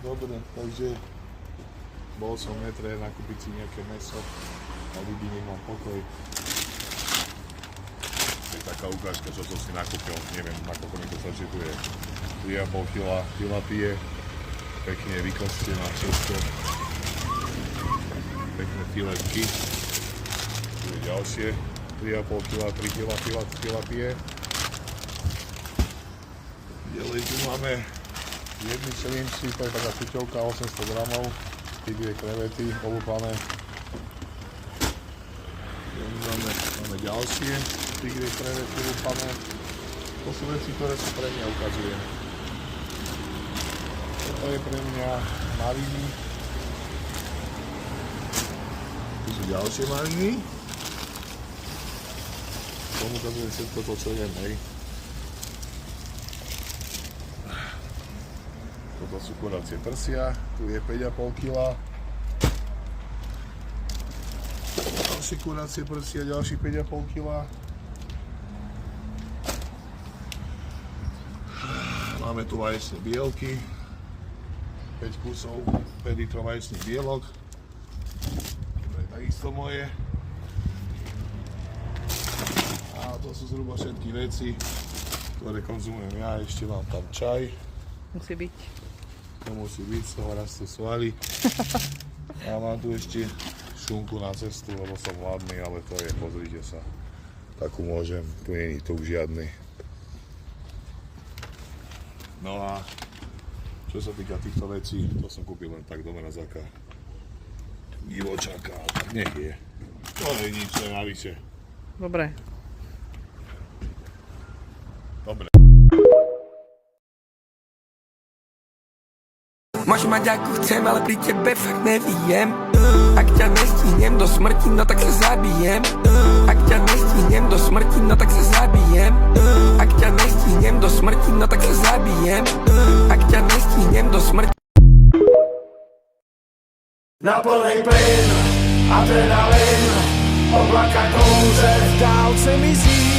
Dobre, takže bol som metre nakúpiť si nejaké mäso a ľudí nech mám pokoj. To je taká ukážka, čo som si nakúpil, neviem, nakoľko mi to stačí, tu je 3,5 kg tilapie, pekne vykostená všetko, pekné filetky, tu je ďalšie 3,5 kg, 3 kg tilapie. Ďalej tu máme jedny šelimči, to je taká chuťovka 800 gramov, tie dve krevety olúpané. Máme ďalšie, tie dve krevety olúpané. To sú veci, ktoré sa pre mňa ukazujem. Toto je pre mňa mariny. Tu sú ďalšie mariny. Tomu ukazujem všetko to, čo jem, hej. Toto sú kurácie prsia, tu je 5,5 kg. Ďalšie kurácie prsia, ďalších 5,5 kg. Máme tu vaječné bielky, 5 kusov, 5 litrov vaječných bielok. To je takisto moje. A to sú zhruba všetky veci, ktoré konzumujem ja. Ešte mám tam čaj. Musí byť. To musí byť, z toho rastú svaly. A mám tu ešte šunku na cestu, lebo som hladný, ale to je, pozrite sa. Takú môžem, tu nie je tuk žiadny. No a čo sa týka týchto vecí, to som kúpil len tak do mrazáka. Divočáka, tak nech je. To je nič, to je navyše. Dobre. Dobre. Môžem mať ako chcem, ale pri tebe fakt neviem. Ak ťa nestihnem do smrti, no tak sa zabijem. Ak ťa nestihnem do smrti, no tak sa zabijem. Ak ťa nestihnem do smrti, no tak sa zabijem. Ak ťa nestihnem do smrti. Na plnej plyn, adrenalin, oblaka kouře, v dálce mizí.